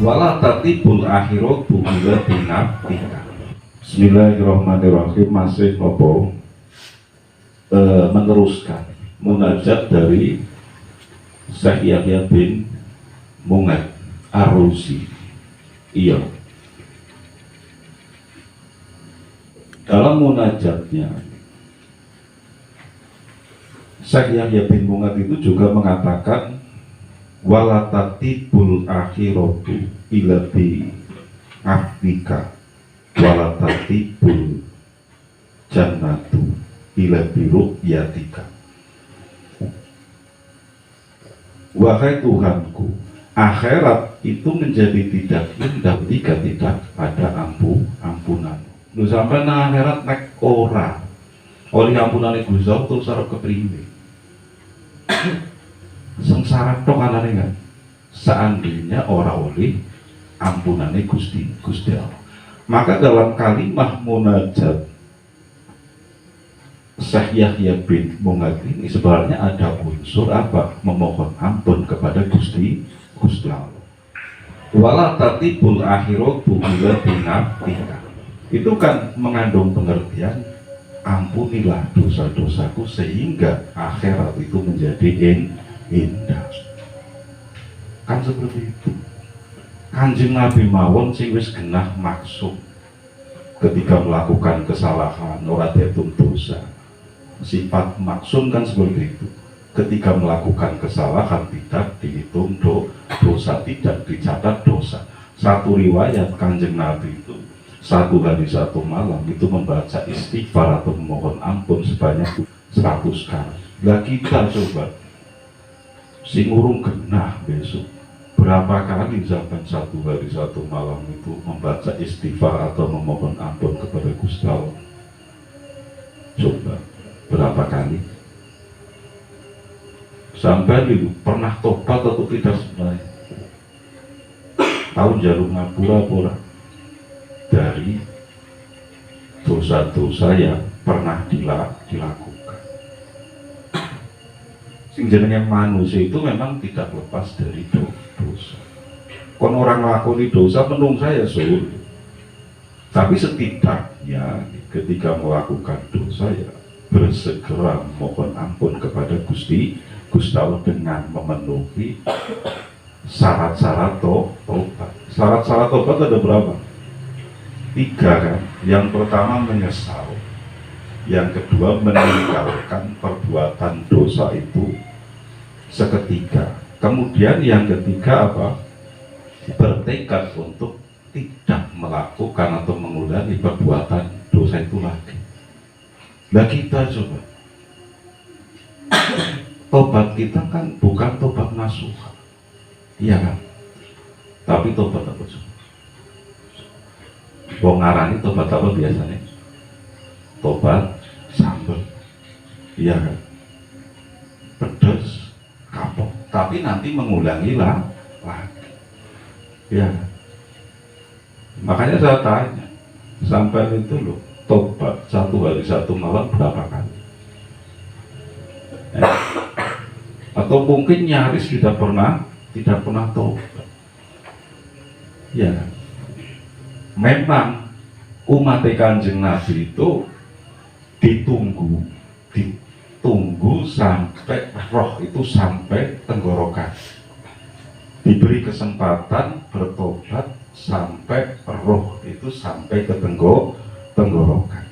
wala tatibul akhiratu ila binatika. Bismillahirrahmanirrahim. Masih nopo meneruskan munajat dari Syekh Yahya bin Mungad Ar-Ruzi. Iya, dalam munajatnya Syekh Yahya bin Mungad itu juga mengatakan wala tatibul akhiratu ila bi afdika wala tatibul jannatu ila bi ru'yatika. Wahai Tuhanku, akhirat itu menjadi tidak indah jika tidak ada ampunan. Lu sampai nang akhirat nek ora oleh ampunane Gusti Allah terus arep kepriwe. Sengsara tok anane kan. Seandainya ora oleh ampunane Gusti Allah. Maka dalam kalimah munajat Syekh Yahya bin Mungad ini sebenarnya ada unsur apa? Memohon ampun kepada Gusti Allah. Wala tatibul akhiratu ila binatika. Itu kan mengandung pengertian ampunilah dosa-dosaku sehingga akhirat itu menjadi indah. Kan seperti itu. Kanjeng Nabi mawon sing wis genah maksud ketika melakukan kesalahan ora dihitung dosa. Sifat maksum kan seperti itu. Ketika melakukan kesalahan tidak dihitung dosa, tidak dicatat dosa. Satu riwayat Kanjeng Nabi itu satu hari satu malam itu membaca istighfar atau memohon ampun sebanyak 100 kali. Lah kita coba sing urung genah besok berapa kali zaman satu hari satu malam itu membaca istighfar atau memohon ampun kepada Gusti Allah? Coba berapa kali? Sampai dulu pernah tobat atau tidak sebenarnya? Tahu jalur ngapura-pura dari dosa-dosa yang pernah dilakukan. Sing jenenge manusia itu memang tidak lepas dari dosa. Kon orang nglakoni dosa menung saya sulit. Tapi setidaknya ketika melakukan dosa ya bersegera mohon ampun kepada Gusti Allah dengan memenuhi syarat-syarat tobat. Syarat-syarat tobat ada berapa? 3 kan. Yang pertama menyesal, yang kedua meninggalkan perbuatan dosa itu seketika, kemudian yang ketiga apa? Bertekad untuk tidak melakukan atau mengulangi perbuatan dosa itu lagi. Nah kita coba tobat kita kan bukan tobat nasuha, iya kan? Tapi tobat apa coba? Wong ngarani tobat apa biasanya? Tobat sambel, iya kan? Pedes, kapok, tapi nanti mengulangi lagi, iya kan? Makanya saya tanya, sampai itu loh, tobat satu hari satu malam berapa kali? Atau mungkin nyaris tidak pernah tobat, iya kan? Memang umat Kanjeng Nabi itu ditunggu sampai roh itu sampai tenggorokan, diberi kesempatan bertobat sampai roh itu sampai ke tenggorokan.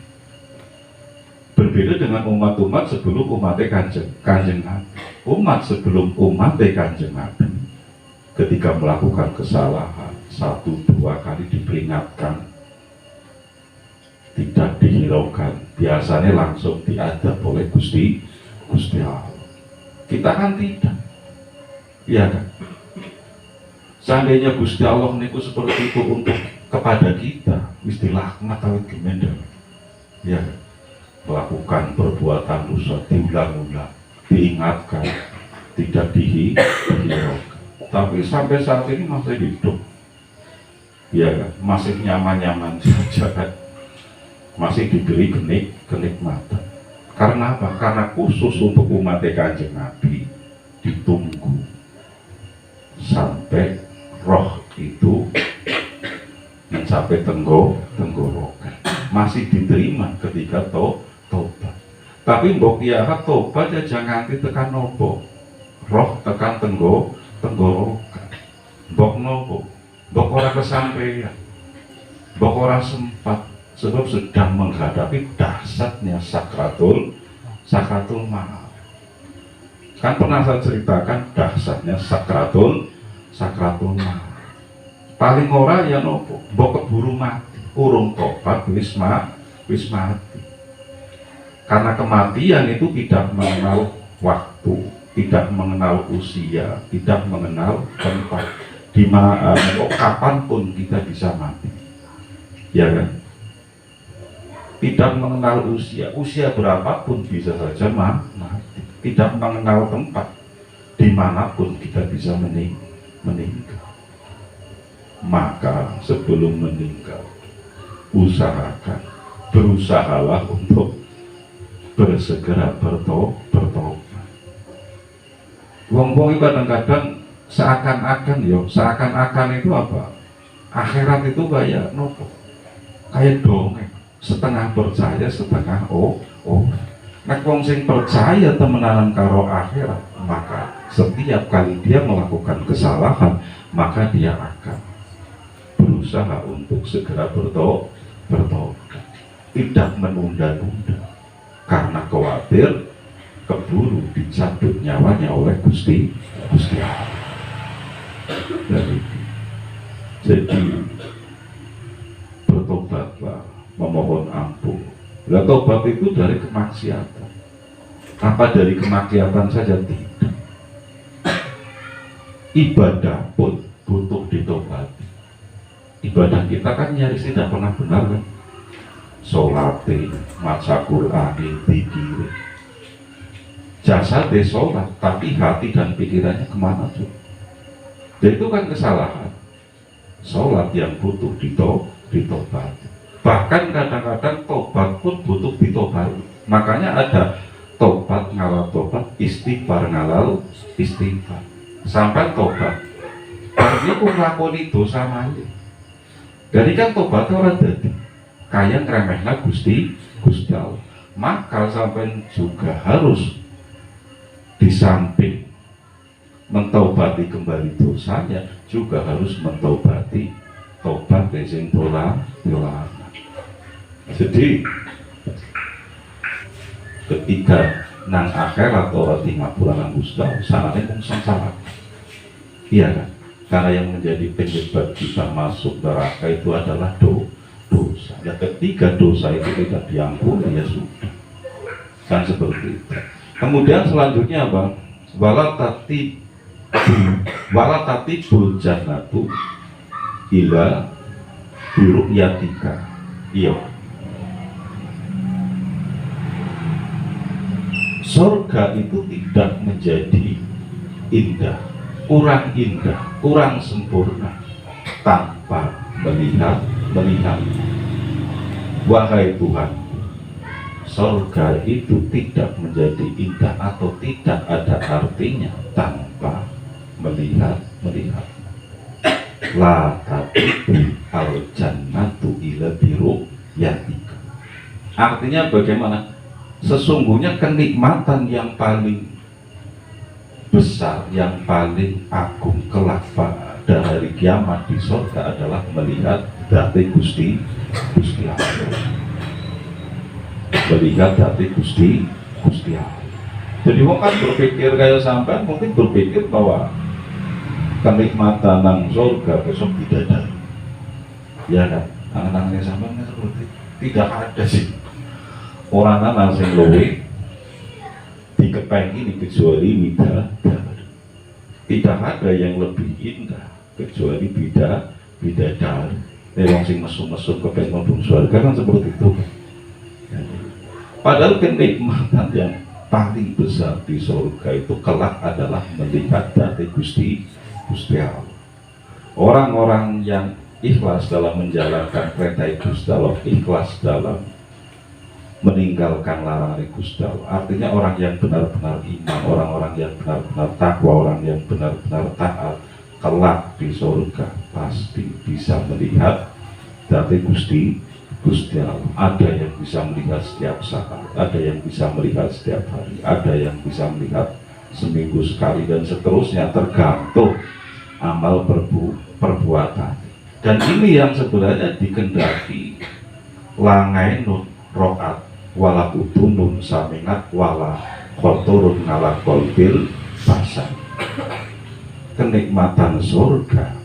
Berbeda dengan umat-umat sebelum umat Kanjeng Nabi. Umat sebelum umat Kanjeng Nabi ketika melakukan kesalahan 1-2 kali diperingatkan, tidak dihiraukan, biasanya langsung diadab oleh Gusti Allah. Kita kan tidak, iya kan? Seandainya Gusti Allah niku seperti itu untuk kepada kita, istilah ngatawi gimana, ya kan? Melakukan perbuatan dosa diulang-ulang, diingatkan, tidak dihiraukan. Tapi sampai saat ini masih hidup, ya kan? Masih nyaman-nyaman saja kan? Masih diberi kenikmatan. Karena apa? Karena khusus untuk umat Kanjeng Nabi ditunggu sampai roh itu mencapai tenggorokan, masih diterima ketika tobat. Tapi mbok kiamat tobat ya jangan nganti tekan nopo, roh tekan tenggorokan, mbok nopo, mbok ora kesampaian, mbok ora sempat, sebab sedang menghadapi dahsyatnya sakratul maut. Kan pernah saya ceritakan dahsyatnya sakratul maut. Paling ora ya nopo, mbok keburu mati, urung tobat wis mati. Karena kematian itu tidak mengenal waktu, tidak mengenal usia, tidak mengenal tempat, di mana kapanpun kita bisa mati, ya kan? Tidak mengenal usia berapapun bisa saja mati. Tidak mengenal tempat, dimanapun kita bisa meninggal. Maka sebelum meninggal, berusahalah untuk bersegera bertobat. Wong-wong kadang-kadang seakan-akan itu apa? Akhirat itu kayak nopo, kayak dongeng, setengah percaya setengah nek wong sing percaya temenanan karo akhirat, maka setiap kali dia melakukan kesalahan, maka dia akan berusaha untuk segera bertobat, tidak menunda-nunda, karena khawatir keburu dicabut nyawanya oleh Gusti Allah. Jadi bertobatlah, memohon ampun. Lah tobat itu dari kemaksiatan. Apa dari kemaksiatan saja? Tidak. Ibadah pun butuh ditobati. Ibadah kita kan nyaris tidak pernah benar kan? Sholati, maca Qur'an, zikir. Jasad sholat, tapi hati dan pikirannya kemana tuh? Dan itu kan kesalahan. Sholat yang butuh ditobati. Bahkan kadang-kadang tobat pun butuh ditobati. Makanya ada tobat ngalal tobat, istighfar ngalal istighfar. Sampai tobat, artinya aku ngelakoni dosa maneh. Jadi kan tobat orang jadi kayak ngeremehna Gusti Allah. Maka sampai juga harus di samping mentobati kembali dosanya, juga harus mentobati tobat sing dolan. Jadi ketika nang akhirat atau tinggal pulang Gusti sanane mung sengsara. Iya kan? Karena yang menjadi penyebab kita masuk neraka itu adalah dosa. Ya ketika dosa itu tidak diampuni, ya sudah. Kan seperti itu. Kemudian selanjutnya apa? Wala tatibul jannatu ila biru'yatika. Iya. Surga itu tidak menjadi indah, kurang sempurna tanpa melihat. Wahai Tuhan, surga itu tidak menjadi indah atau tidak ada artinya tanpa melihat. La tatibu al-jannatu ila biru'yatika. Artinya bagaimana? Sesungguhnya kenikmatan yang paling besar, yang paling agung kelak pada hari kiamat di surga adalah melihat dhati Gusti Allah. Melihat dhati Gusti Allah. Jadi wong kan berpikir kayak sampai mungkin berpikir bahwa kenikmatan nang surga besok bidadari. Ya kan? Angan-angannya sampai seperti tidak ada sih. Orang anak sing luwe dikepengi kecuali bidadari. Tidak ada yang lebih indah kecuali bidadari. Wong sing mesum-mesum kepengen mlebu surga kan seperti itu. Padahal kenikmatan yang paling besar di surga itu kelak adalah melihat dhati Gusti Allah. Orang-orang yang ikhlas dalam menjalankan perintah Gusti Allah, ikhlas dalam meninggalkan larangan Gusti Allah. Artinya orang yang benar-benar iman, orang-orang yang benar-benar takwa, orang yang benar-benar taat, kelak di surga pasti bisa melihat dati Gusti Allah. Ada yang bisa melihat setiap saat, ada yang bisa melihat setiap hari, ada yang bisa melihat seminggu sekali, dan seterusnya, tergantung amal perbuatan. Dan ini yang sebenarnya dikendaki langai nun rokat wala kudu nun samingat wala khoturun ngala kolbil basar. Kenikmatan surga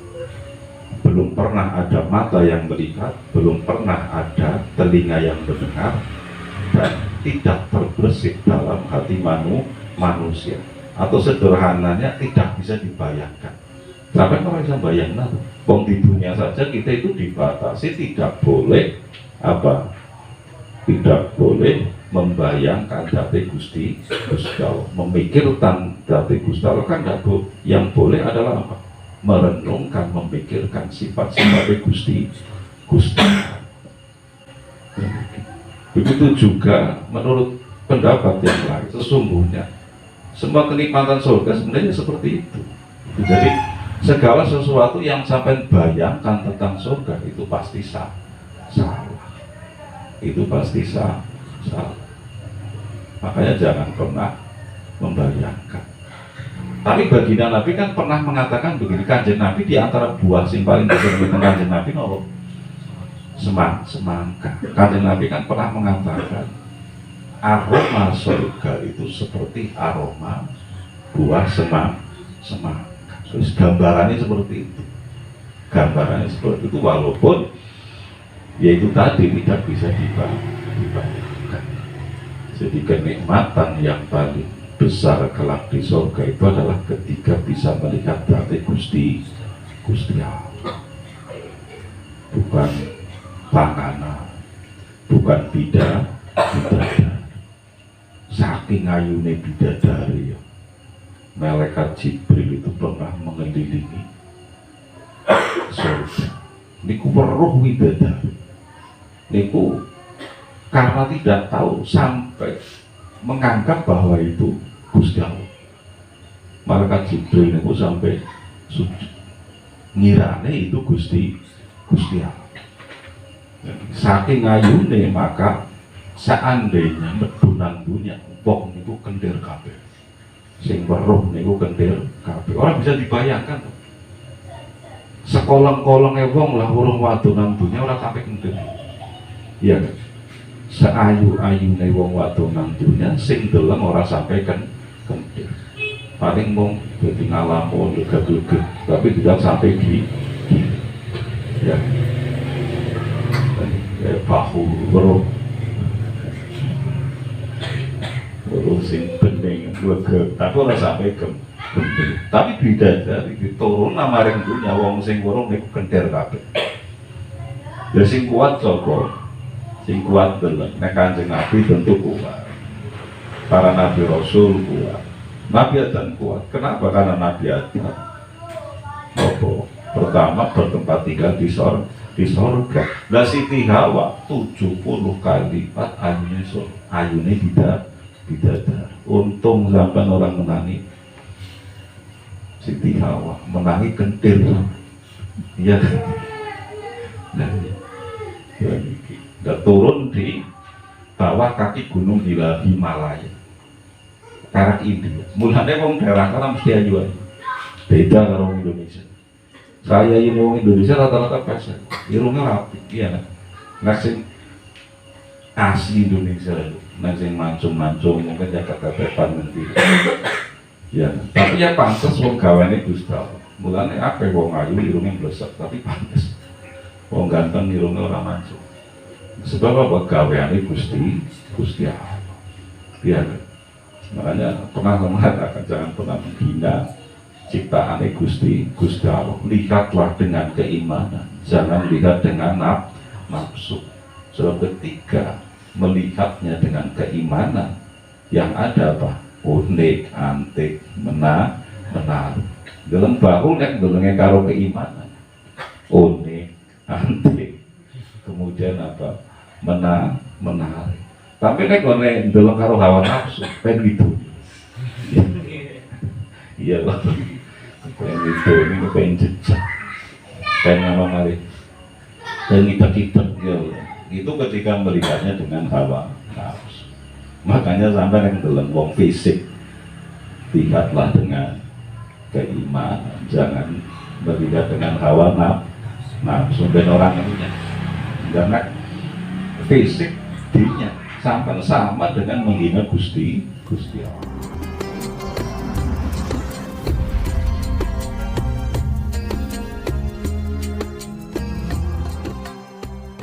belum pernah ada mata yang melihat, belum pernah ada telinga yang mendengar, dan tidak terbersih dalam hati manusia. Atau sederhananya tidak bisa dibayangkan. Sampai orang bisa bayangkan, wong di dunia saja kita itu dibatasi, tidak boleh apa? Tidak boleh membayangkan dati Gusti Allah, memikirkan dati Gusti Allah kan tidak boleh. Yang boleh adalah apa? Merenungkan, memikirkan sifat-sifat Gusti Allah. Begitu juga menurut pendapat yang lain, sesungguhnya semua kenikmatan surga sebenarnya seperti itu. Jadi segala sesuatu yang sampai bayangkan tentang surga itu pasti salah. Itu pasti salah. Makanya jangan pernah membayangkan. Tapi baginda Nabi kan pernah mengatakan begini, Kanjeng Nabi di antara buah sing paling disenengi Kanjeng Nabi nopo? Semangka. Kanjeng Nabi kan pernah mengatakan aroma surga itu seperti aroma buah semangka. Terus gambarannya seperti itu. Gambarannya seperti itu, walaupun yaitu tadi tidak bisa dibayangkan. Jadi kenikmatan yang paling besar kelak di surga itu adalah ketika bisa melihat dati Gusti Allah. Bukan panganan, bukan bidadari. Saking ayune bidadari ya, malaikat Jibril itu pernah mengelilingi surga. Niku weruh bidadari. Niku karena tidak tahu sampai menganggap bahwa itu Gusti Allah. Malaikat Jibril itu sampai sujud ngirane itu Gusti Allah. Saking ayune maka seandainya medunang dunia wong niku kendir kabeh. Sing weruh niku kendir kabeh. Orang bisa dibayangkan tuh. Sekolong-kolonge wong lah urung wadon dunia ora sampai kendir. Iya kan? Seayu-ayune wong wadon nang dunya sing deleng ora sampai kentir. Paling mung dadi ngalamun lega-lega, tapi tidak sampai di ya. Bahu weruh sing bening lega, tapi ora sampai kentir. Tapi bidadari diturun namaring dunya wong sing weruh niku kentir kabeh. Ya sing kuat sapa? Sing kuat deleng, nek Kanjeng Nabi tentu kuat. Para Nabi Rasul kuat. Nabi Adam kuat. Kenapa? Karena Nabi Adam pertama bertempat tinggal di sorga. Lah Siti Hawa 70 kali lipat ayune bidadari. Untung sampai orang menangi Siti Hawa, menangi kentir. Iya kan? Nah, dan turun di bawah kaki gunung Himalaya, karak India. Mulanya wong daerah kana mesti ayu. Beda karo Indonesia. Saya ini wong Indonesia rata-rata pesek, irungnya rapi, iya kan? Nasi asli Indonesia itu, nasi mancung-mancung mungkin Jakarta depan nanti. Ya, tapi ya pantas wong gawane Gusti Allah. Mulanya apa wong ayu irungnya blesek, tapi pantas. Wong ganteng irungnya orang mancung. Sebab apa? Gaweane Gusti Allah. Iya kan? Makanya pernah mengatakan jangan pernah menghina ciptaan Gusti Allah. Lihatlah dengan keimanan, jangan lihat dengan nafsu. Sebab ketika melihatnya dengan keimanan, yang ada apa? Unik, antik, menarik. Dalam bahu nek delenge karo keimanan. Unik, antik. Kemudian apa? Menarik. Tapi nek ngene ndelok karo hawa nafsu, pengen gitu. Iya lah. yang itu ini kepengen jejak pengen ngomong kali dan kita ya itu ketika melihatnya dengan hawa nafsu. Makanya sampai yang dalam wong fisik lihatlah dengan keimanan, jangan melihat dengan hawa nafsu dan orang lainnya, karena fisik dirinya sama dengan menghina Gusti Allah.